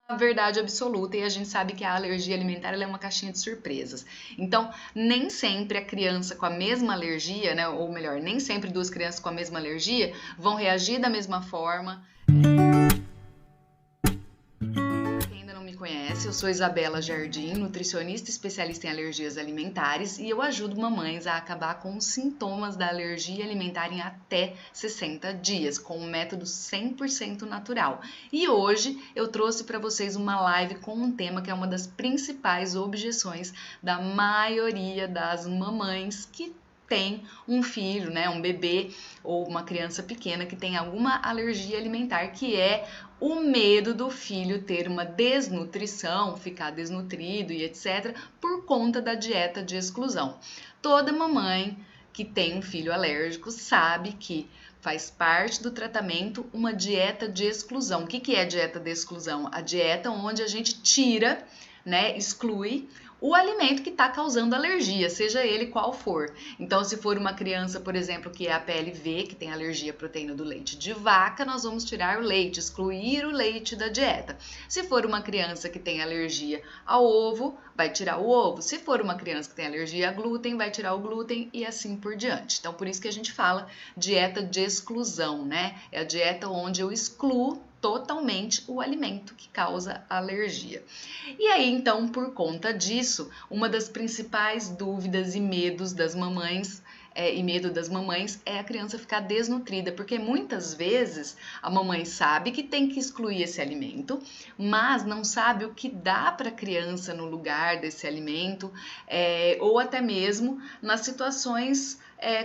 a verdade absoluta e a gente sabe que a alergia alimentar ela é uma caixinha de surpresas. Então, nem sempre a criança com a mesma alergia, né, ou melhor, nem sempre duas crianças com a mesma alergia vão reagir da mesma forma. Conhece, eu sou Isabela Jardim, nutricionista especialista em alergias alimentares e eu ajudo mamães a acabar com os sintomas da alergia alimentar em até 60 dias, com um método 100% natural. E hoje eu trouxe para vocês uma live com um tema que é uma das principais objeções da maioria das mamães que tem um filho, né, um bebê ou uma criança pequena que tem alguma alergia alimentar, que é o medo do filho ter uma desnutrição, ficar desnutrido e etc, por conta da dieta de exclusão. Toda mamãe que tem um filho alérgico sabe que faz parte do tratamento uma dieta de exclusão. O que é dieta de exclusão? A dieta onde a gente tira, né, exclui o alimento que está causando alergia, seja ele qual for. Então, se for uma criança, por exemplo, que é a PLV, que tem alergia à proteína do leite de vaca, nós vamos tirar o leite, excluir o leite da dieta. Se for uma criança que tem alergia ao ovo, vai tirar o ovo. Se for uma criança que tem alergia a glúten, vai tirar o glúten e assim por diante. Então, por isso que a gente fala dieta de exclusão, né? É a dieta onde eu excluo totalmente o alimento que causa alergia. E aí, então, por conta disso, uma das principais dúvidas e medos das mamães e medo das mamães é a criança ficar desnutrida, porque muitas vezes a mamãe sabe que tem que excluir esse alimento, mas não sabe o que dá para a criança no lugar desse alimento, ou até mesmo nas situações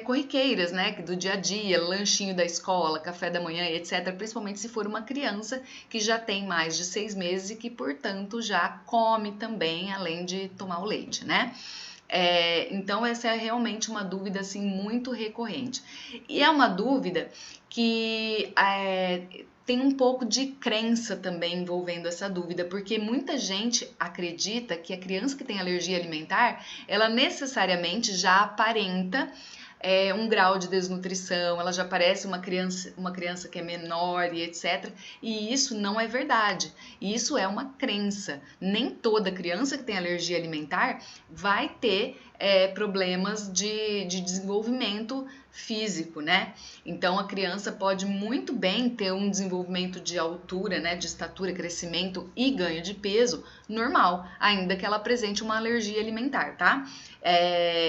corriqueiras, né, do dia a dia, lanchinho da escola, café da manhã, etc. Principalmente se for uma criança que já tem mais de 6 meses e que, portanto, já come também, além de tomar o leite, né? Então, essa é realmente uma dúvida assim, muito recorrente. E é uma dúvida que tem um pouco de crença também envolvendo essa dúvida, porque muita gente acredita que a criança que tem alergia alimentar, ela necessariamente já aparenta um grau de desnutrição, ela já parece uma criança que é menor e etc. E isso não é verdade. Isso é uma crença. Nem toda criança que tem alergia alimentar vai ter problemas de desenvolvimento físico, né? Então a criança pode muito bem ter um desenvolvimento de altura, né, de estatura, crescimento e ganho de peso normal, ainda que ela apresente uma alergia alimentar, tá?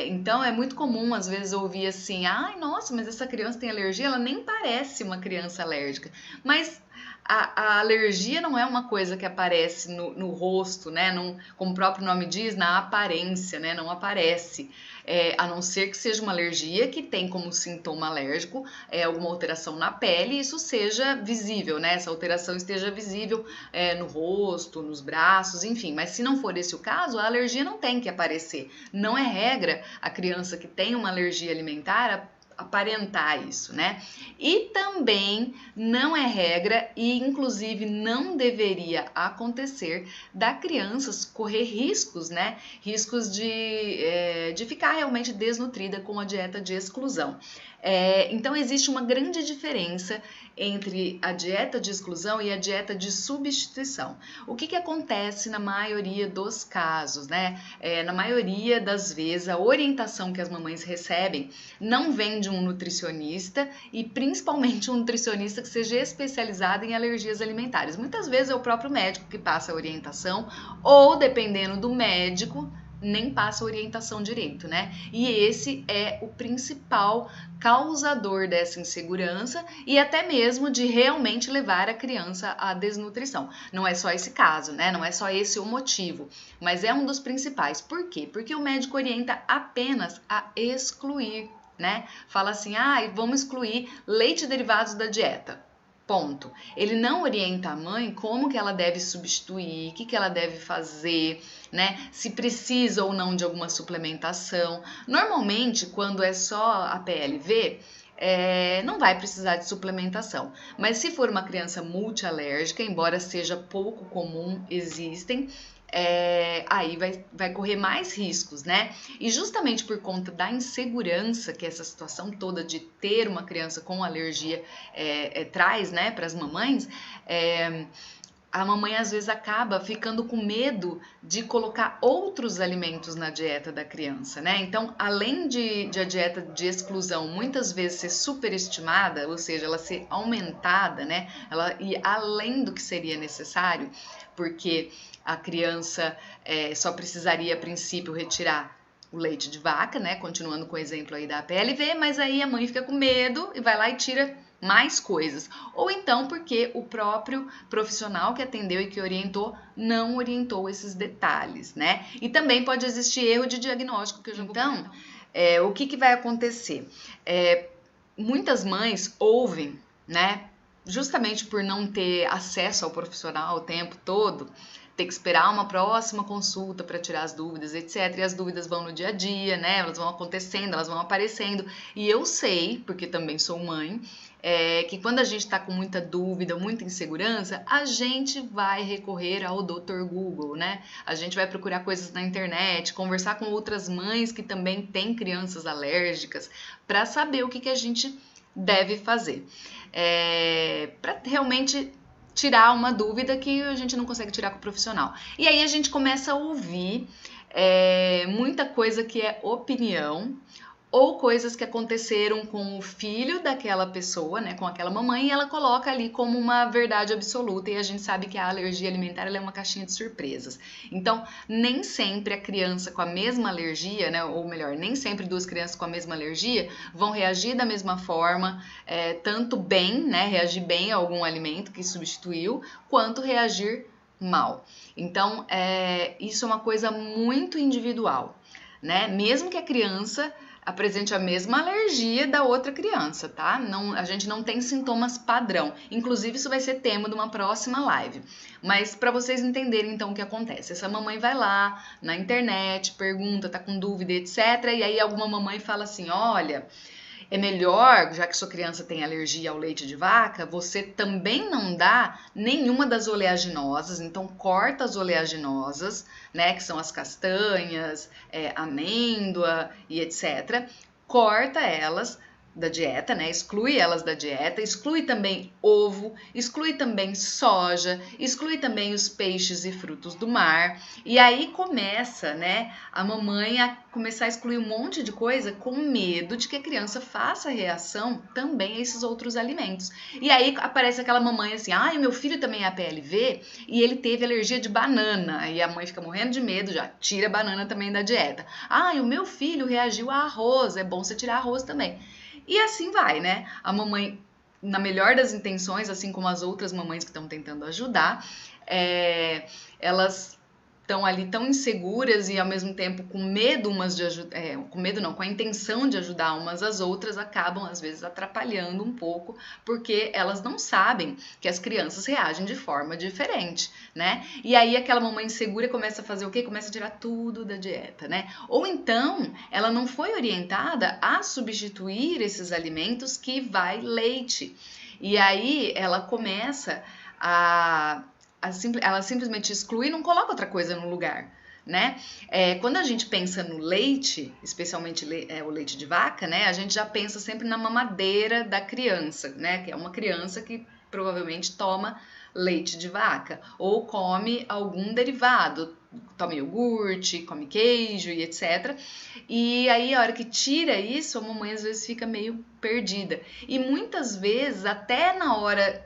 Então é muito comum às vezes ouvir assim, ai, nossa, mas essa criança tem alergia, ela nem parece uma criança alérgica, mas a alergia não é uma coisa que aparece no rosto, né? Não, como o próprio nome diz, na aparência, né? Não aparece. A não ser que seja uma alergia que tem como sintoma alérgico alguma alteração na pele e isso seja visível, né? Essa alteração esteja visível no rosto, nos braços, enfim. Mas se não for esse o caso, a alergia não tem que aparecer. Não é regra a criança que tem uma alergia alimentar aparentar isso, né? E também não é regra e inclusive não deveria acontecer da criança correr riscos, né? Riscos de ficar realmente desnutrida com a dieta de exclusão. Então existe uma grande diferença entre a dieta de exclusão e a dieta de substituição. O que acontece na maioria dos casos, né? Na maioria das vezes, a orientação que as mamães recebem não vem de um nutricionista e principalmente um nutricionista que seja especializado em alergias alimentares. Muitas vezes é o próprio médico que passa a orientação ou, dependendo do médico, nem passa a orientação direito, né? E esse é o principal causador dessa insegurança e até mesmo de realmente levar a criança à desnutrição. Não é só esse caso, né? Não é só esse o motivo, mas é um dos principais. Por quê? Porque o médico orienta apenas a excluir, né? Fala assim, vamos excluir leite e derivados da dieta. Ponto. Ele não orienta a mãe como que ela deve substituir, o que ela deve fazer, né? Se precisa ou não de alguma suplementação. Normalmente, quando é só a PLV, não vai precisar de suplementação. Mas se for uma criança multialérgica, embora seja pouco comum, existem, aí vai correr mais riscos, né? E justamente por conta da insegurança que essa situação toda de ter uma criança com alergia traz, né, para as mamães, a mamãe às vezes acaba ficando com medo de colocar outros alimentos na dieta da criança, né? Então, além de a dieta de exclusão muitas vezes ser superestimada, ou seja, ela ser aumentada, né? Ela ir além do que seria necessário, porque a criança só precisaria, a princípio, retirar o leite de vaca, né? Continuando com o exemplo aí da PLV, mas aí a mãe fica com medo e vai lá e tira mais coisas. Ou então porque o próprio profissional que atendeu e que orientou não orientou esses detalhes, né? E também pode existir erro de diagnóstico que eu já vou comentar. Então, o que vai acontecer? Muitas mães ouvem, né? Justamente por não ter acesso ao profissional o tempo todo, ter que esperar uma próxima consulta para tirar as dúvidas, etc. E as dúvidas vão no dia a dia, né? Elas vão acontecendo, elas vão aparecendo. E eu sei, porque também sou mãe, que quando a gente está com muita dúvida, muita insegurança, a gente vai recorrer ao Dr. Google, né? A gente vai procurar coisas na internet, conversar com outras mães que também têm crianças alérgicas, para saber o que a gente deve fazer. Para realmente tirar uma dúvida que a gente não consegue tirar com o profissional. E aí a gente começa a ouvir muita coisa que é opinião, ou coisas que aconteceram com o filho daquela pessoa, né, com aquela mamãe, e ela coloca ali como uma verdade absoluta, e a gente sabe que a alergia alimentar ela é uma caixinha de surpresas. Então, nem sempre a criança com a mesma alergia, né, ou melhor, nem sempre duas crianças com a mesma alergia vão reagir da mesma forma, tanto bem, né, reagir bem a algum alimento que substituiu, quanto reagir mal. Então, isso é uma coisa muito individual, né? Mesmo que a criança apresente a mesma alergia da outra criança, tá? Não, a gente não tem sintomas padrão. Inclusive, isso vai ser tema de uma próxima live. Mas para vocês entenderem, então, o que acontece. Essa mamãe vai lá na internet, pergunta, tá com dúvida, etc. E aí alguma mamãe fala assim, olha, é melhor, já que sua criança tem alergia ao leite de vaca, você também não dá nenhuma das oleaginosas, então corta as oleaginosas, né, que são as castanhas, amêndoa e etc. Corta elas da dieta, né? Exclui elas da dieta, exclui também ovo, exclui também soja, exclui também os peixes e frutos do mar. E aí começa, né, a mamãe a começar a excluir um monte de coisa com medo de que a criança faça reação também a esses outros alimentos. E aí aparece aquela mamãe assim, o meu filho também é PLV e ele teve alergia de banana. E a mãe fica morrendo de medo, já tira a banana também da dieta. O meu filho reagiu a arroz, é bom você tirar arroz também. E assim vai, né? A mamãe, na melhor das intenções, assim como as outras mamães que estão tentando ajudar, elas estão ali tão inseguras e ao mesmo tempo com medo umas de ajudar, com medo não, com a intenção de ajudar umas às outras, acabam às vezes atrapalhando um pouco, porque elas não sabem que as crianças reagem de forma diferente, né? E aí aquela mamãe insegura começa a fazer o quê? Começa a tirar tudo da dieta, né? Ou então ela não foi orientada a substituir esses alimentos que vai leite. E aí ela começa ela simplesmente exclui e não coloca outra coisa no lugar, né? Quando a gente pensa no leite, especialmente o leite de vaca, né? A gente já pensa sempre na mamadeira da criança, né? Que é uma criança que provavelmente toma leite de vaca ou come algum derivado, toma iogurte, come queijo e etc. E aí, a hora que tira isso, a mamãe às vezes fica meio perdida. E muitas vezes, até na hora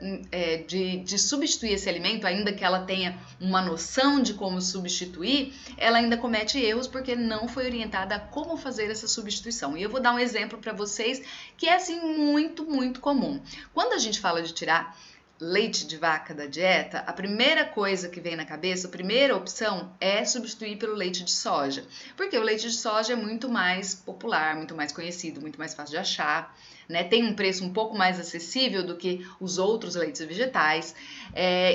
de substituir esse alimento, ainda que ela tenha uma noção de como substituir, ela ainda comete erros porque não foi orientada a como fazer essa substituição. E eu vou dar um exemplo para vocês que é assim muito, muito comum. Quando a gente fala de tirar leite de vaca da dieta, a primeira coisa que vem na cabeça, a primeira opção é substituir pelo leite de soja, porque o leite de soja é muito mais popular, muito mais conhecido, muito mais fácil de achar, né? Tem um preço um pouco mais acessível do que os outros leites vegetais,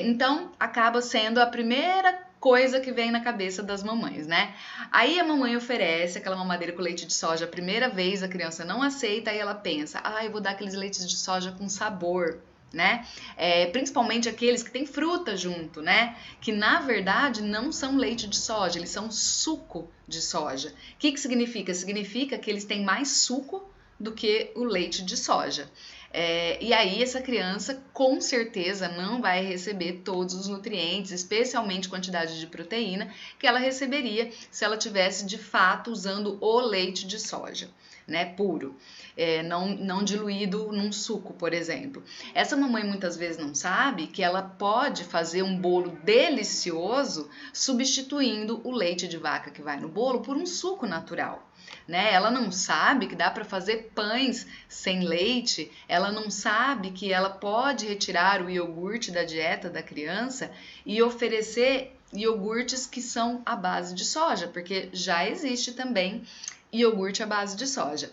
então acaba sendo a primeira coisa que vem na cabeça das mamães, né? Aí a mamãe oferece aquela mamadeira com leite de soja a primeira vez, a criança não aceita, aí ela pensa, eu vou dar aqueles leites de soja com sabor, né? Principalmente aqueles que tem fruta junto, né? Que na verdade não são leite de soja, eles são suco de soja. O que significa? Significa que eles têm mais suco do que o leite de soja. E aí essa criança com certeza não vai receber todos os nutrientes, especialmente quantidade de proteína, que ela receberia se ela tivesse de fato usando o leite de soja, né, puro, não diluído num suco, por exemplo. Essa mamãe muitas vezes não sabe que ela pode fazer um bolo delicioso substituindo o leite de vaca que vai no bolo por um suco natural. Né? Ela não sabe que dá para fazer pães sem leite, ela não sabe que ela pode retirar o iogurte da dieta da criança e oferecer iogurtes que são à base de soja, porque já existe também iogurte à base de soja.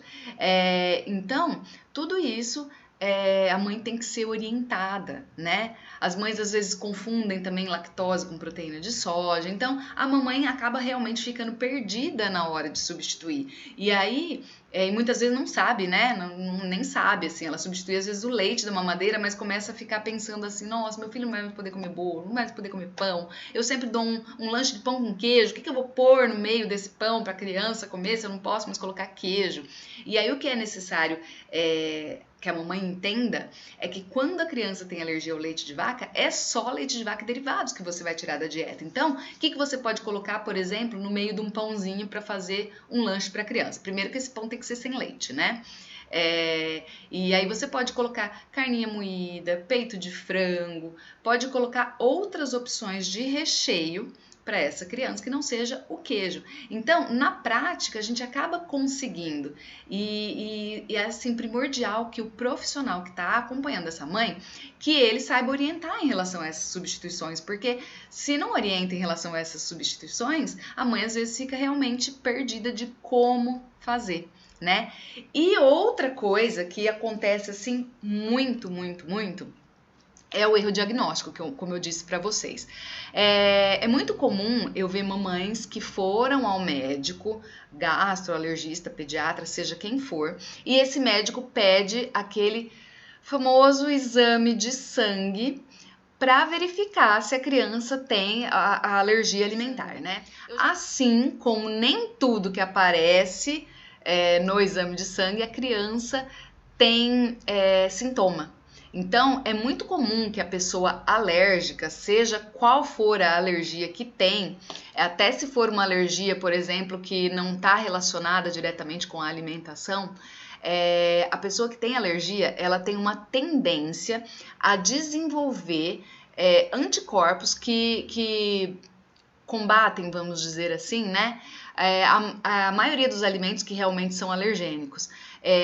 Então, tudo isso a mãe tem que ser orientada, né? As mães às vezes confundem também lactose com proteína de soja, então a mamãe acaba realmente ficando perdida na hora de substituir. E aí, muitas vezes não sabe, né? Nem sabe, assim, ela substitui às vezes o leite da mamadeira, mas começa a ficar pensando assim, nossa, meu filho não vai mais poder comer bolo, não vai mais poder comer pão, eu sempre dou um lanche de pão com queijo, o que eu vou pôr no meio desse pão para a criança comer se eu não posso mais colocar queijo? E aí o que é necessário que a mamãe entenda é que quando a criança tem alergia ao leite de vaca, é só leite de vaca e derivados que você vai tirar da dieta. Então, o que você pode colocar, por exemplo, no meio de um pãozinho para fazer um lanche para a criança? Primeiro que esse pão tem que ser sem leite, né? E aí você pode colocar carninha moída, peito de frango, pode colocar outras opções de recheio para essa criança que não seja o queijo. Então, na prática, a gente acaba conseguindo e é assim primordial que o profissional que está acompanhando essa mãe, que ele saiba orientar em relação a essas substituições, porque se não orienta em relação a essas substituições, a mãe às vezes fica realmente perdida de como fazer, né? E outra coisa que acontece assim muito é o erro diagnóstico, como eu disse para vocês. É muito comum eu ver mamães que foram ao médico, gastro, alergista, pediatra, seja quem for, e esse médico pede aquele famoso exame de sangue para verificar se a criança tem a alergia alimentar, né? Assim como nem tudo que aparece no exame de sangue, a criança tem sintoma. Então, é muito comum que a pessoa alérgica, seja qual for a alergia que tem, até se for uma alergia, por exemplo, que não está relacionada diretamente com a alimentação, a pessoa que tem alergia, ela tem uma tendência a desenvolver anticorpos que combatem, vamos dizer assim, né? A maioria dos alimentos que realmente são alergênicos.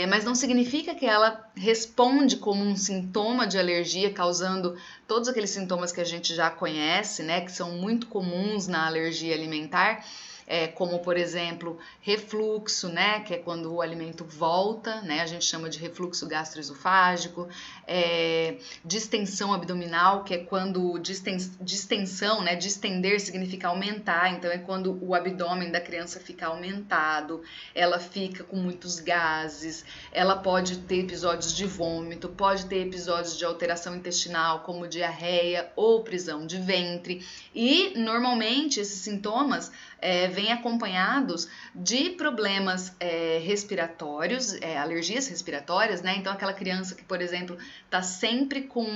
Mas não significa que ela responde como um sintoma de alergia, causando todos aqueles sintomas que a gente já conhece, né, que são muito comuns na alergia alimentar, como, por exemplo, refluxo, né, que é quando o alimento volta, né, a gente chama de refluxo gastroesofágico, distensão abdominal, que é quando distensão, né, distender significa aumentar, então é quando o abdômen da criança fica aumentado, ela fica com muitos gases, ela pode ter episódios de vômito, pode ter episódios de alteração intestinal, como diarreia ou prisão de ventre, e normalmente esses sintomas vêm acompanhados de problemas respiratórios, alergias respiratórias, né? Então aquela criança que, por exemplo, está sempre com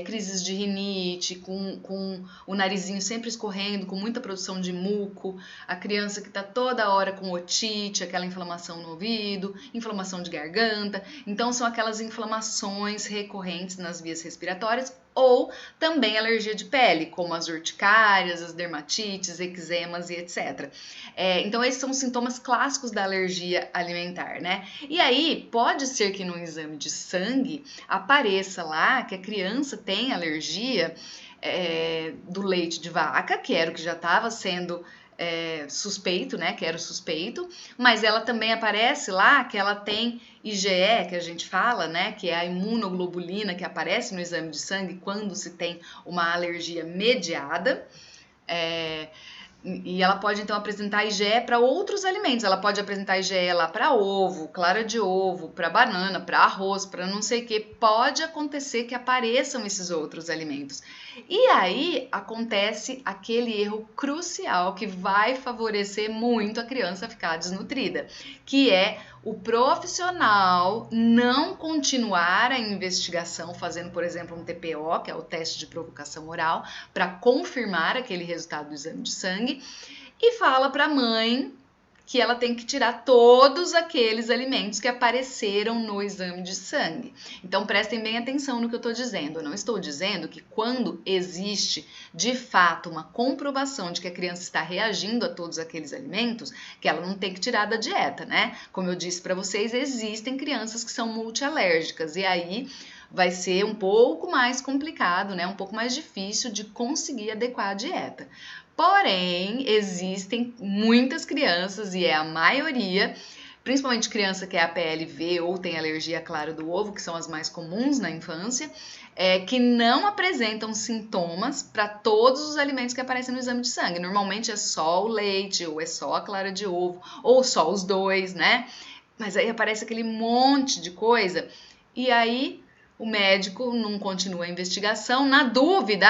crises de rinite, com o narizinho sempre escorrendo, com muita produção de muco, a criança que está toda hora com otite, aquela inflamação no ouvido, inflamação de garganta, então são aquelas inflamações recorrentes nas vias respiratórias, ou também alergia de pele, como as urticárias, as dermatites, eczemas e etc. Então esses são os sintomas clássicos da alergia alimentar, né? E aí pode ser que no exame de sangue apareça lá que a criança tem alergia do leite de vaca, que era o que já estava sendo suspeito, né, que era o suspeito, mas ela também aparece lá que ela tem IgE, que a gente fala, né, que é a imunoglobulina que aparece no exame de sangue quando se tem uma alergia mediada, e ela pode então apresentar IgE para outros alimentos, ela pode apresentar IgE lá para ovo, clara de ovo, para banana, para arroz, para não sei o que, pode acontecer que apareçam esses outros alimentos. E aí acontece aquele erro crucial que vai favorecer muito a criança ficar desnutrida, que é o profissional não continuar a investigação fazendo, por exemplo, um TPO, que é o teste de provocação oral, para confirmar aquele resultado do exame de sangue, e fala para a mãe que ela tem que tirar todos aqueles alimentos que apareceram no exame de sangue. Então, prestem bem atenção no que eu estou dizendo. Eu não estou dizendo que quando existe, de fato, uma comprovação de que a criança está reagindo a todos aqueles alimentos, que ela não tem que tirar da dieta, né? Como eu disse para vocês, existem crianças que são multialérgicas e aí vai ser um pouco mais complicado, né? Um pouco mais difícil de conseguir adequar a dieta. Porém, existem muitas crianças, e é a maioria, principalmente criança que é APLV ou tem alergia à clara do ovo, que são as mais comuns na infância, que não apresentam sintomas para todos os alimentos que aparecem no exame de sangue. Normalmente é só o leite, ou é só a clara de ovo, ou só os dois, né? Mas aí aparece aquele monte de coisa, e aí o médico não continua a investigação. Na dúvida,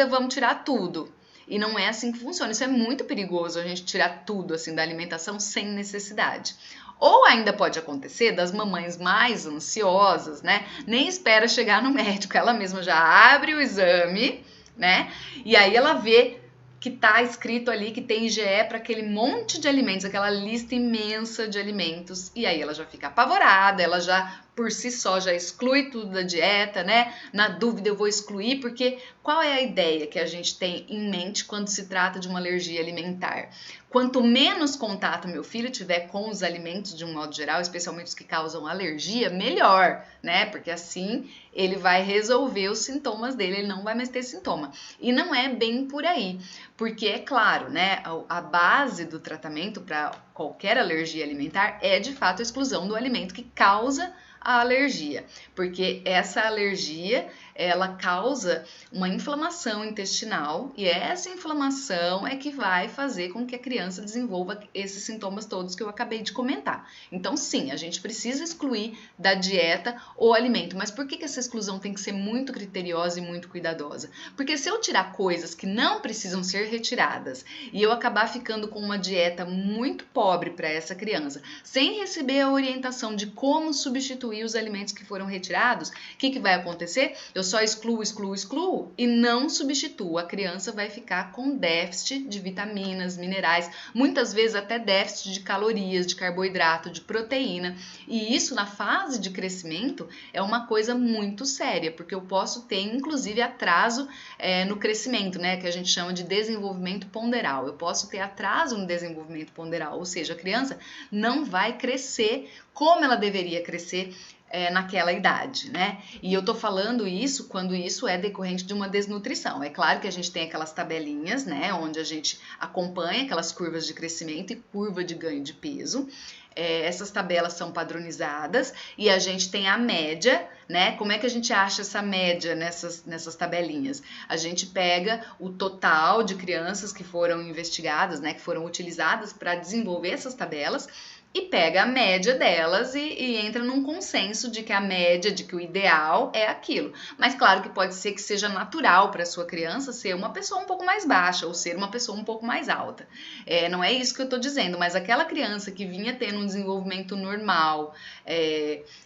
vamos tirar tudo. E não é assim que funciona. Isso é muito perigoso, a gente tirar tudo assim da alimentação sem necessidade. Ou ainda pode acontecer das mamães mais ansiosas, né? Nem espera chegar no médico, ela mesma já abre o exame, né? E aí ela vê que tá escrito ali que tem IgE para aquele monte de alimentos, aquela lista imensa de alimentos, e aí ela já fica apavorada, ela já por si só já exclui tudo da dieta, né? Na dúvida eu vou excluir, porque qual é a ideia que a gente tem em mente quando se trata de uma alergia alimentar? Quanto menos contato meu filho tiver com os alimentos de um modo geral, especialmente os que causam alergia, melhor, né? Porque assim ele vai resolver os sintomas dele, ele não vai mais ter sintoma. E não é bem por aí, porque é claro, né? A base do tratamento para qualquer alergia alimentar é de fato a exclusão do alimento que causa a alergia, porque essa alergia ela causa uma inflamação intestinal e essa inflamação é que vai fazer com que a criança desenvolva esses sintomas todos que eu acabei de comentar. Então sim, a gente precisa excluir da dieta o alimento, mas por que essa exclusão tem que ser muito criteriosa e muito cuidadosa? Porque se eu tirar coisas que não precisam ser retiradas e eu acabar ficando com uma dieta muito pobre para essa criança, sem receber a orientação de como substituir os alimentos que foram retirados, o que vai acontecer? Eu só excluo e não substituo. A criança vai ficar com déficit de vitaminas, minerais, muitas vezes até déficit de calorias, de carboidrato, de proteína. E isso na fase de crescimento é uma coisa muito séria, porque eu posso ter inclusive atraso no crescimento, né, que a gente chama de desenvolvimento ponderal. Eu posso ter atraso no desenvolvimento ponderal, ou seja, a criança não vai crescer como ela deveria crescer naquela idade, né? E eu tô falando isso quando isso é decorrente de uma desnutrição. É claro que a gente tem aquelas tabelinhas, né, onde a gente acompanha aquelas curvas de crescimento e curva de ganho de peso. Essas tabelas são padronizadas e a gente tem a média, né? Como é que a gente acha essa média nessas tabelinhas? A gente pega o total de crianças que foram investigadas, né, que foram utilizadas para desenvolver essas tabelas, e pega a média delas e entra num consenso de que a média, de que o ideal é aquilo. Mas claro que pode ser que seja natural para a sua criança ser uma pessoa um pouco mais baixa ou ser uma pessoa um pouco mais alta. Não é isso que eu estou dizendo, mas aquela criança que vinha tendo um desenvolvimento normal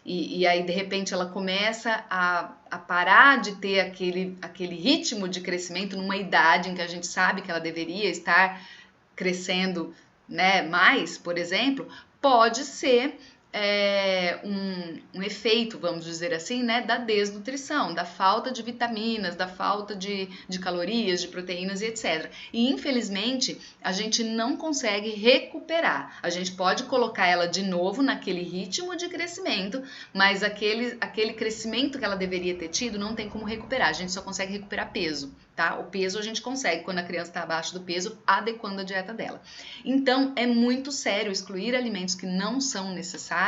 e aí de repente ela começa a parar de ter aquele ritmo de crescimento numa idade em que a gente sabe que ela deveria estar crescendo, né, mais, por exemplo, pode ser um efeito, vamos dizer assim, né, da desnutrição, da falta de vitaminas, da falta de calorias, de proteínas e etc. E infelizmente a gente não consegue recuperar. A gente pode colocar ela de novo naquele ritmo de crescimento, mas aquele crescimento que ela deveria ter tido não tem como recuperar. A gente só consegue recuperar peso, tá? O peso a gente consegue quando a criança está abaixo do peso, adequando a dieta dela. Então é muito sério excluir alimentos que não são necessários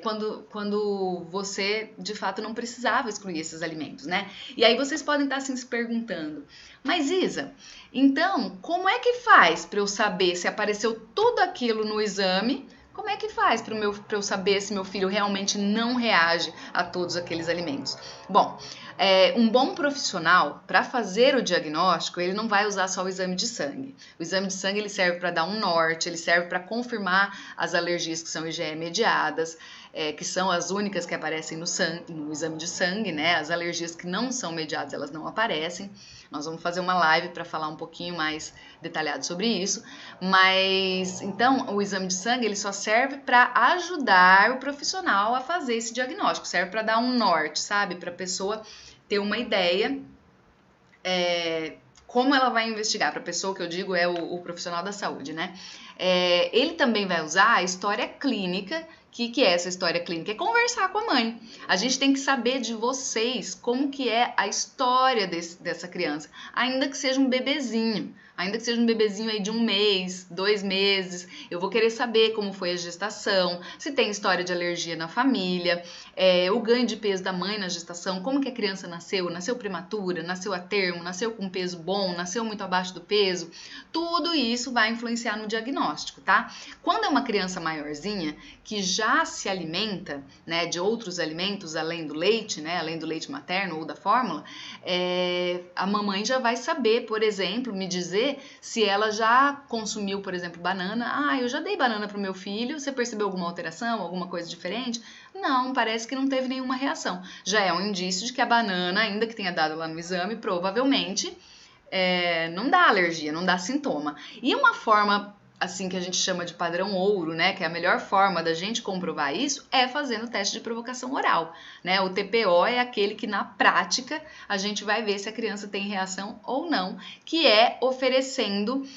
quando você de fato não precisava excluir esses alimentos, né? E aí vocês podem estar assim se perguntando, mas Isa, então como é que faz para eu saber se apareceu tudo aquilo no exame Como é que faz para eu saber se meu filho realmente não reage a todos aqueles alimentos? Bom, um bom profissional, para fazer o diagnóstico, ele não vai usar só o exame de sangue. O exame de sangue ele serve para dar um norte, ele serve para confirmar as alergias que são IgE mediadas, que são as únicas que aparecem no exame de sangue, né? As alergias que não são mediadas, elas não aparecem. Nós vamos fazer uma live para falar um pouquinho mais detalhado sobre isso. Mas, então, o exame de sangue ele só serve para ajudar o profissional a fazer esse diagnóstico. Serve para dar um norte, sabe? Para a pessoa ter uma ideia como ela vai investigar. Para a pessoa que eu digo é o profissional da saúde, né? Ele também vai usar a história clínica. O que é essa história clínica? É conversar com a mãe. A gente tem que saber de vocês como que é a história dessa criança, ainda que seja um bebezinho. Ainda que seja um bebezinho aí de 1 mês, 2 meses, eu vou querer saber como foi a gestação, se tem história de alergia na família, o ganho de peso da mãe na gestação, como que a criança nasceu prematura, nasceu a termo, nasceu com peso bom, nasceu muito abaixo do peso. Tudo isso vai influenciar no diagnóstico, tá? Quando é uma criança maiorzinha, que já se alimenta, né, de outros alimentos além do leite, né, além do leite materno ou da fórmula, a mamãe já vai saber, por exemplo, me dizer se ela já consumiu, por exemplo, banana. Eu já dei banana para o meu filho, você percebeu alguma alteração, alguma coisa diferente? Não, parece que não teve nenhuma reação. Já é um indício de que a banana, ainda que tenha dado lá no exame, provavelmente não dá alergia, não dá sintoma. E uma forma assim que a gente chama de padrão ouro, né, que é a melhor forma da gente comprovar isso, é fazendo teste de provocação oral, né? O TPO é aquele que na prática a gente vai ver se a criança tem reação ou não, que é oferecendo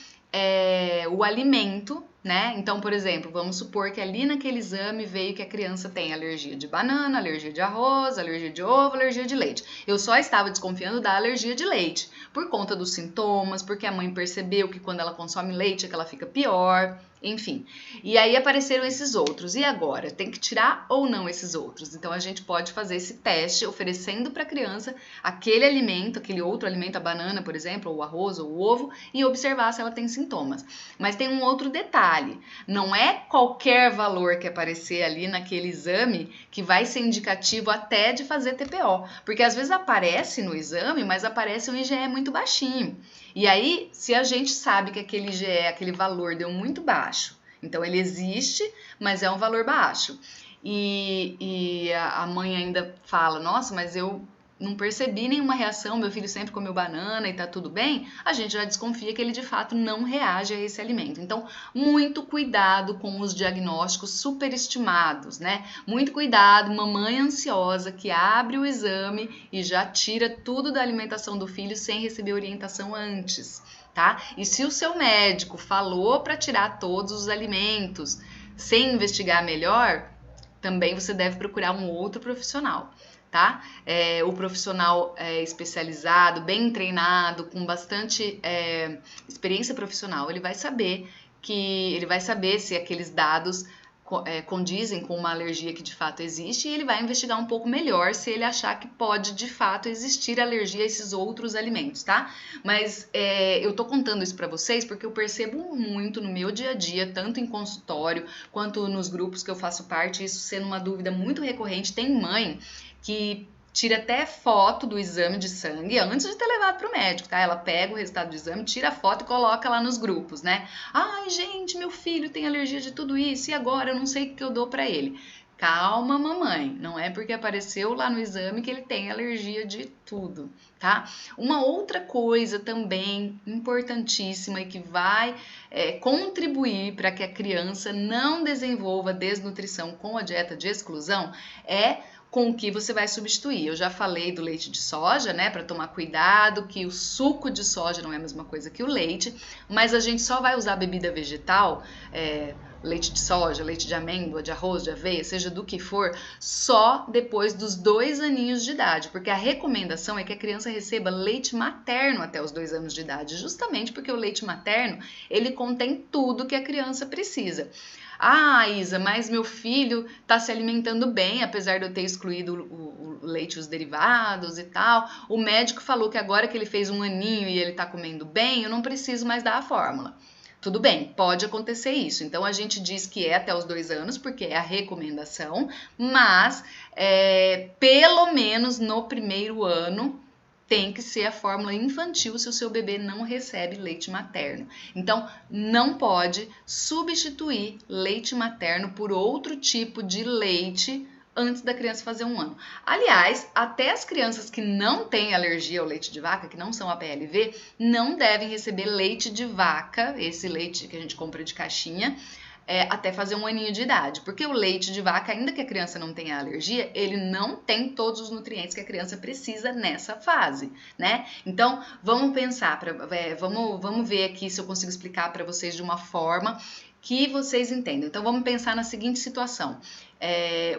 o alimento, né? Então, por exemplo, vamos supor que ali naquele exame veio que a criança tem alergia de banana, alergia de arroz, alergia de ovo, alergia de leite. Eu só estava desconfiando da alergia de leite, por conta dos sintomas, porque a mãe percebeu que quando ela consome leite é que ela fica pior, enfim. E aí apareceram esses outros. E agora? Tem que tirar ou não esses outros? Então, a gente pode fazer esse teste oferecendo para a criança aquele alimento, aquele outro alimento, a banana, por exemplo, ou o arroz ou o ovo, e observar se ela tem sintomas. Mas tem um outro detalhe. Não é qualquer valor que aparecer ali naquele exame que vai ser indicativo até de fazer TPO. Porque às vezes aparece no exame, mas aparece um IgE muito baixinho. E aí, se a gente sabe que aquele IgE, aquele valor deu muito baixo, então ele existe, mas é um valor baixo. E a mãe ainda fala, nossa, mas eu não percebi nenhuma reação, meu filho sempre comeu banana e tá tudo bem, a gente já desconfia que ele de fato não reage a esse alimento. Então, muito cuidado com os diagnósticos superestimados, né? Muito cuidado, mamãe ansiosa que abre o exame e já tira tudo da alimentação do filho sem receber orientação antes, tá? E se o seu médico falou para tirar todos os alimentos sem investigar melhor, também você deve procurar um outro profissional. Tá? O profissional especializado, bem treinado, com bastante experiência profissional, ele vai saber se aqueles dados condizem com uma alergia que de fato existe e ele vai investigar um pouco melhor se ele achar que pode de fato existir alergia a esses outros alimentos, tá? Mas eu tô contando isso para vocês porque eu percebo muito no meu dia a dia, tanto em consultório quanto nos grupos que eu faço parte, isso sendo uma dúvida muito recorrente. Tem mãe que tira até foto do exame de sangue antes de ter levado para o médico, tá? Ela pega o resultado do exame, tira a foto e coloca lá nos grupos, né? Ai, gente, meu filho tem alergia de tudo isso e agora eu não sei o que eu dou para ele. Calma, mamãe, não é porque apareceu lá no exame que ele tem alergia de tudo, tá? Uma outra coisa também importantíssima e que vai contribuir para que a criança não desenvolva desnutrição com a dieta de exclusão é com o que você vai substituir. Eu já falei do leite de soja, né, para tomar cuidado, que o suco de soja não é a mesma coisa que o leite, mas a gente só vai usar bebida vegetal, leite de soja, leite de amêndoa, de arroz, de aveia, seja do que for, só depois dos 2 aninhos de idade, porque a recomendação é que a criança receba leite materno até os 2 anos de idade, justamente porque o leite materno, ele contém tudo que a criança precisa. Ah, Isa, mas meu filho está se alimentando bem, apesar de eu ter excluído o leite e os derivados e tal. O médico falou que agora que ele fez 1 aninho e ele está comendo bem, eu não preciso mais dar a fórmula. Tudo bem, pode acontecer isso. Então a gente diz que é até os 2 anos, porque é a recomendação, mas pelo menos no primeiro ano tem que ser a fórmula infantil se o seu bebê não recebe leite materno. Então, não pode substituir leite materno por outro tipo de leite antes da criança fazer 1 ano. Aliás, até as crianças que não têm alergia ao leite de vaca, que não são APLV, não devem receber leite de vaca, esse leite que a gente compra de caixinha, até fazer 1 aninho de idade, porque o leite de vaca, ainda que a criança não tenha alergia, ele não tem todos os nutrientes que a criança precisa nessa fase, né? Então, vamos pensar, vamos ver aqui se eu consigo explicar para vocês de uma forma que vocês entendam. Então, vamos pensar na seguinte situação.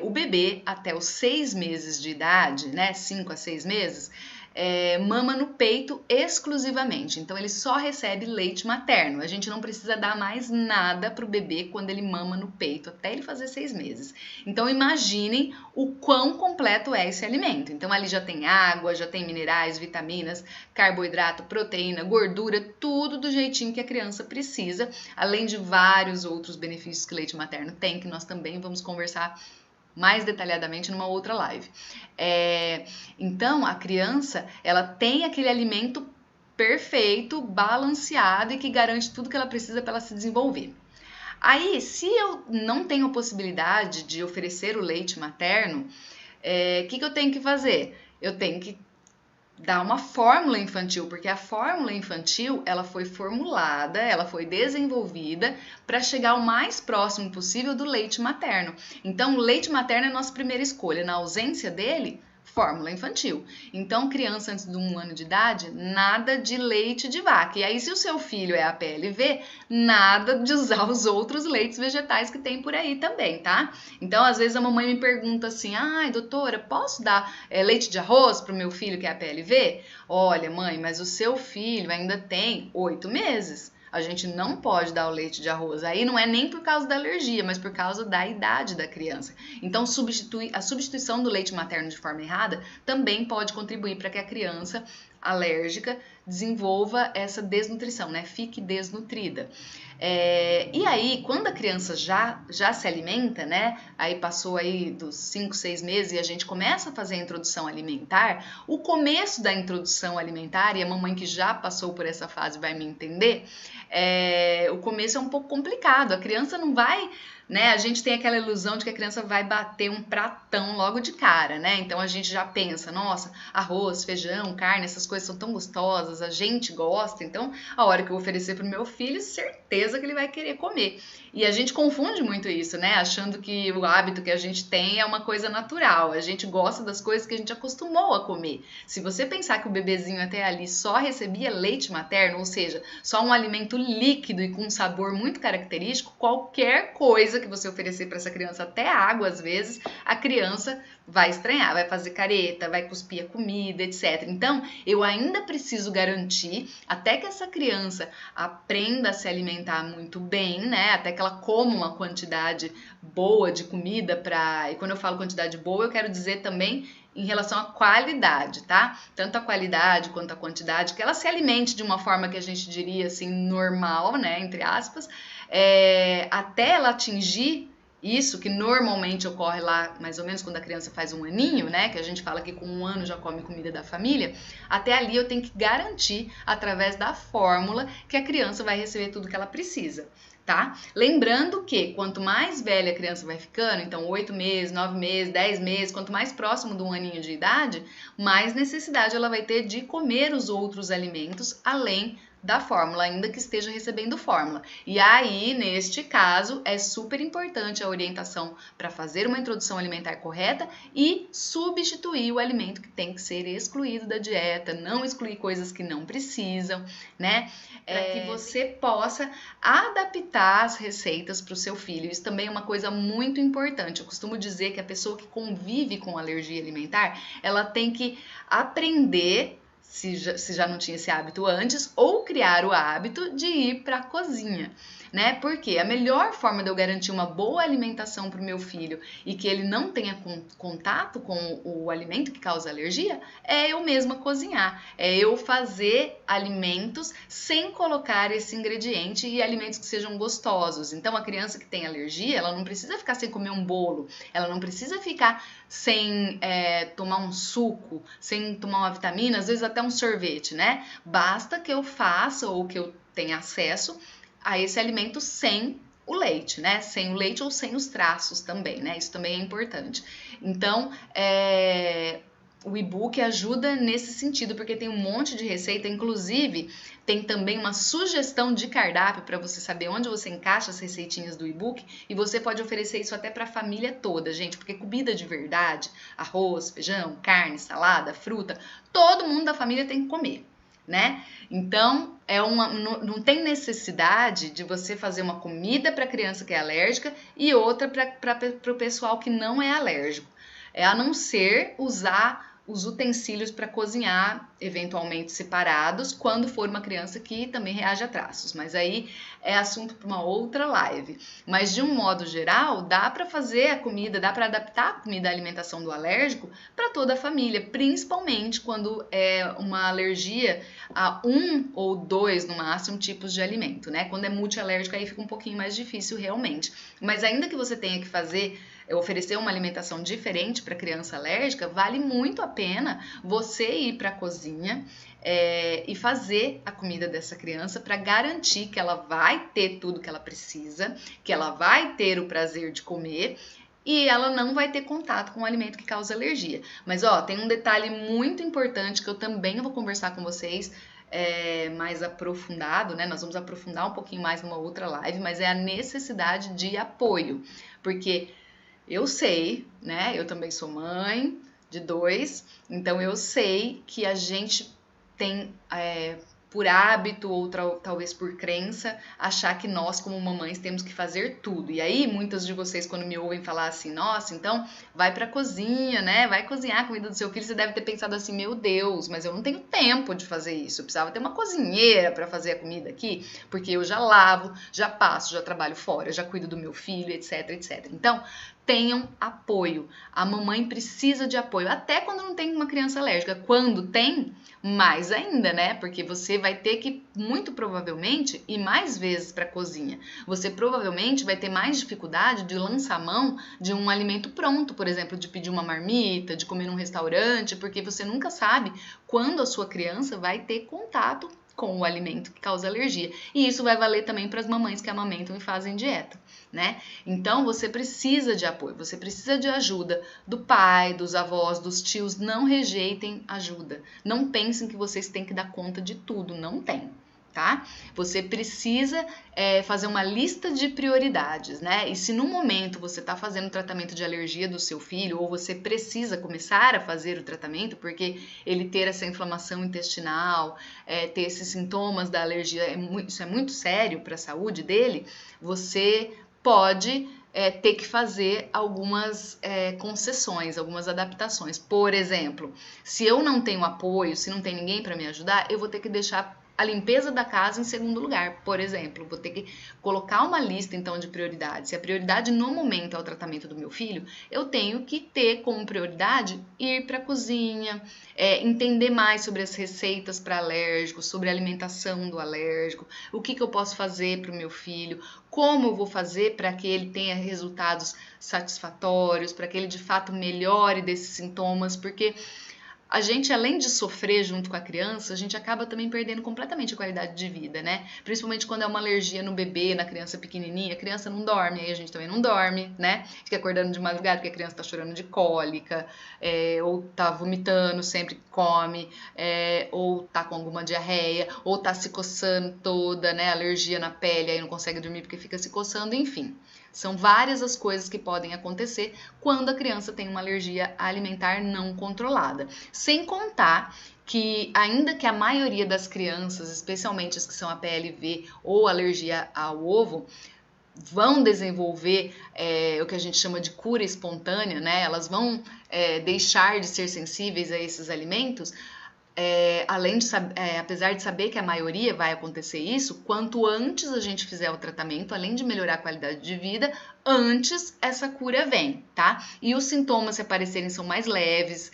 O bebê, até os 6 meses de idade, né, 5 a 6 meses, mama no peito exclusivamente, então ele só recebe leite materno. A gente não precisa dar mais nada para o bebê quando ele mama no peito, até ele fazer 6 meses. Então imaginem o quão completo é esse alimento. Então ali já tem água, já tem minerais, vitaminas, carboidrato, proteína, gordura, tudo do jeitinho que a criança precisa, além de vários outros benefícios que o leite materno tem, que nós também vamos conversar mais detalhadamente numa outra live. Então, a criança, ela tem aquele alimento perfeito, balanceado e que garante tudo que ela precisa para ela se desenvolver. Aí, se eu não tenho possibilidade de oferecer o leite materno, o que eu tenho que fazer? Eu tenho que dar uma fórmula infantil, porque a fórmula infantil, ela foi formulada, ela foi desenvolvida para chegar o mais próximo possível do leite materno. Então, o leite materno é a nossa primeira escolha. Na ausência dele, fórmula infantil. Então, criança antes de 1 ano de idade, nada de leite de vaca. E aí, se o seu filho é APLV, nada de usar os outros leites vegetais que tem por aí também, tá? Então, às vezes a mamãe me pergunta assim, ai, doutora, posso dar leite de arroz pro meu filho que é APLV? Olha, mãe, mas o seu filho ainda tem 8 meses. A gente não pode dar o leite de arroz. Aí não é nem por causa da alergia, mas por causa da idade da criança. Então, a substituição do leite materno de forma errada também pode contribuir para que a criança alérgica desenvolva essa desnutrição, né? Fique desnutrida. E aí, quando a criança já se alimenta, né? Aí passou aí dos 5, 6 meses e a gente começa a fazer a introdução alimentar, o começo da introdução alimentar, e a mamãe que já passou por essa fase vai me entender, o começo é um pouco complicado, a criança não vai, né? A gente tem aquela ilusão de que a criança vai bater um pratão logo de cara, né? Então a gente já pensa, nossa, arroz, feijão, carne, essas coisas são tão gostosas, a gente gosta, então a hora que eu oferecer pro meu filho, certeza que ele vai querer comer. E a gente confunde muito isso, né? Achando que o hábito que a gente tem é uma coisa natural, a gente gosta das coisas que a gente acostumou a comer. Se você pensar que o bebezinho até ali só recebia leite materno, ou seja, só um alimento líquido e com um sabor muito característico, qualquer coisa que você oferecer para essa criança, até água às vezes, a criança vai estranhar, vai fazer careta, vai cuspir a comida, etc. Então, eu ainda preciso garantir, até que essa criança aprenda a se alimentar muito bem, né? Até que ela coma uma quantidade boa de comida e quando eu falo quantidade boa, eu quero dizer também em relação à qualidade, tá? Tanto a qualidade quanto a quantidade, que ela se alimente de uma forma que a gente diria assim, normal, né? Entre aspas, até ela atingir isso, que normalmente ocorre lá mais ou menos quando a criança faz 1 aninho, né? Que a gente fala que com 1 ano já come comida da família. Até ali eu tenho que garantir, através da fórmula, que a criança vai receber tudo que ela precisa. Tá? Lembrando que quanto mais velha a criança vai ficando, então 8 meses, 9 meses, 10 meses, quanto mais próximo de 1 aninho de idade, mais necessidade ela vai ter de comer os outros alimentos além da fórmula, ainda que esteja recebendo fórmula. E aí, neste caso, é super importante a orientação para fazer uma introdução alimentar correta e substituir o alimento que tem que ser excluído da dieta, não excluir coisas que não precisam, né? Para que você possa adaptar as receitas para o seu filho. Isso também é uma coisa muito importante. Eu costumo dizer que a pessoa que convive com alergia alimentar, ela tem que aprender se já não tinha esse hábito antes, ou criar o hábito de ir para a cozinha, né? Porque a melhor forma de eu garantir uma boa alimentação para o meu filho e que ele não tenha contato com o alimento que causa alergia é eu mesma cozinhar, é eu fazer alimentos sem colocar esse ingrediente e alimentos que sejam gostosos. Então, a criança que tem alergia, ela não precisa ficar sem comer um bolo, ela não precisa ficar sem tomar um suco, sem tomar uma vitamina, às vezes até um sorvete, né? Basta que eu faça ou que eu tenha acesso a esse alimento sem o leite, né? Sem o leite ou sem os traços também, né? Isso também é importante. Então, o e-book ajuda nesse sentido, porque tem um monte de receita, inclusive tem também uma sugestão de cardápio para você saber onde você encaixa as receitinhas do e-book e você pode oferecer isso até para a família toda, gente, porque comida de verdade, arroz, feijão, carne, salada, fruta, todo mundo da família tem que comer, né? Então, não tem necessidade de você fazer uma comida para criança que é alérgica e outra para o pessoal que não é alérgico. A não ser usar os utensílios para cozinhar, eventualmente separados, quando for uma criança que também reage a traços. Mas aí é assunto para uma outra live. Mas de um modo geral, dá para fazer a comida, dá para adaptar a comida à alimentação do alérgico para toda a família, principalmente quando é uma alergia a 1 ou 2, no máximo, tipos de alimento, né? Quando é multialérgico, aí fica um pouquinho mais difícil realmente. Mas ainda que você tenha que oferecer uma alimentação diferente para criança alérgica, vale muito a pena você ir para a cozinha e fazer a comida dessa criança para garantir que ela vai ter tudo que ela precisa, que ela vai ter o prazer de comer e ela não vai ter contato com o alimento que causa alergia. Mas tem um detalhe muito importante que eu também vou conversar com vocês mais aprofundado, né? Nós vamos aprofundar um pouquinho mais numa outra live, mas é a necessidade de apoio, porque eu sei, né? Eu também sou mãe de 2, então eu sei que a gente tem, por hábito ou talvez por crença, achar que nós, como mamães, temos que fazer tudo. E aí, muitas de vocês, quando me ouvem falar assim, nossa, então vai pra cozinha, né? Vai cozinhar a comida do seu filho, você deve ter pensado assim, meu Deus, mas eu não tenho tempo de fazer isso. Eu precisava ter uma cozinheira para fazer a comida aqui, porque eu já lavo, já passo, já trabalho fora, já cuido do meu filho, etc, etc. Então, tenham apoio. A mamãe precisa de apoio, até quando não tem uma criança alérgica. Quando tem, mais ainda, né? Porque você vai ter que, muito provavelmente, ir mais vezes para a cozinha. Você provavelmente vai ter mais dificuldade de lançar mão de um alimento pronto, por exemplo, de pedir uma marmita, de comer num restaurante, porque você nunca sabe quando a sua criança vai ter contato com o alimento que causa alergia. E isso vai valer também para as mamães que amamentam e fazem dieta, né? Então, você precisa de apoio, você precisa de ajuda do pai, dos avós, dos tios. Não rejeitem ajuda. Não pensem que vocês têm que dar conta de tudo. Não tem, tá? Você precisa fazer uma lista de prioridades, né? E se no momento você está fazendo o tratamento de alergia do seu filho, ou você precisa começar a fazer o tratamento, porque ele ter essa inflamação intestinal, ter esses sintomas da alergia, isso é muito sério para a saúde dele, você pode ter que fazer algumas concessões, algumas adaptações. Por exemplo, se eu não tenho apoio, se não tem ninguém para me ajudar, eu vou ter que deixar a limpeza da casa em segundo lugar, por exemplo. Vou ter que colocar uma lista, então, de prioridades. Se a prioridade no momento é o tratamento do meu filho, eu tenho que ter como prioridade ir para a cozinha, entender mais sobre as receitas para alérgicos, sobre a alimentação do alérgico, o que eu posso fazer para o meu filho, como eu vou fazer para que ele tenha resultados satisfatórios, para que ele de fato melhore desses sintomas, porque a gente, além de sofrer junto com a criança, a gente acaba também perdendo completamente a qualidade de vida, né? Principalmente quando é uma alergia no bebê, na criança pequenininha, a criança não dorme, aí a gente também não dorme, né? Fica acordando de madrugada porque a criança tá chorando de cólica, ou tá vomitando sempre que come, ou tá com alguma diarreia, ou tá se coçando toda, né? Alergia na pele, aí não consegue dormir porque fica se coçando, enfim. São várias as coisas que podem acontecer quando a criança tem uma alergia alimentar não controlada. Sem contar que, ainda que a maioria das crianças, especialmente as que são APLV ou alergia ao ovo, vão desenvolver o que a gente chama de cura espontânea, né? Elas vão deixar de ser sensíveis a esses alimentos. além de apesar de saber que a maioria vai acontecer isso, quanto antes a gente fizer o tratamento, além de melhorar a qualidade de vida, antes essa cura vem, tá? E os sintomas, se aparecerem, são mais leves,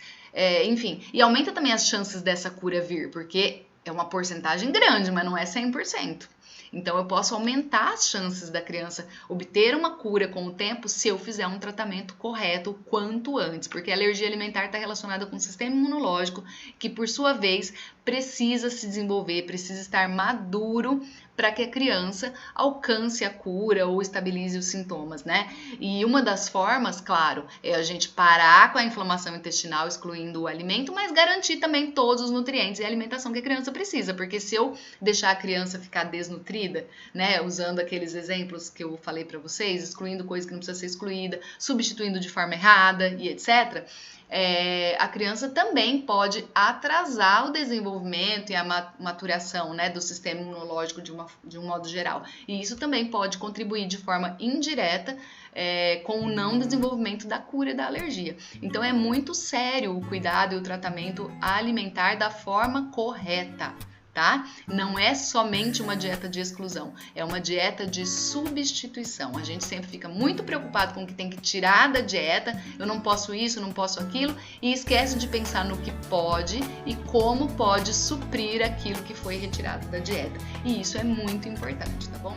enfim. E aumenta também as chances dessa cura vir, porque é uma porcentagem grande, mas não é 100%. Então, eu posso aumentar as chances da criança obter uma cura com o tempo se eu fizer um tratamento correto o quanto antes, porque a alergia alimentar está relacionada com o sistema imunológico, que por sua vez precisa se desenvolver, precisa estar maduro para que a criança alcance a cura ou estabilize os sintomas, né? E uma das formas, claro, é a gente parar com a inflamação intestinal, excluindo o alimento, mas garantir também todos os nutrientes e a alimentação que a criança precisa, porque se eu deixar a criança ficar desnutrida, né, usando aqueles exemplos que eu falei para vocês, excluindo coisa que não precisa ser excluída, substituindo de forma errada e etc., a criança também pode atrasar o desenvolvimento e a maturação, né, do sistema imunológico de um modo geral. E isso também pode contribuir de forma indireta com o não desenvolvimento da cura da alergia. Então é muito sério o cuidado e o tratamento alimentar da forma correta. Tá? Não é somente uma dieta de exclusão, é uma dieta de substituição. A gente sempre fica muito preocupado com o que tem que tirar da dieta, eu não posso isso, não posso aquilo, e esquece de pensar no que pode e como pode suprir aquilo que foi retirado da dieta. E isso é muito importante, tá bom?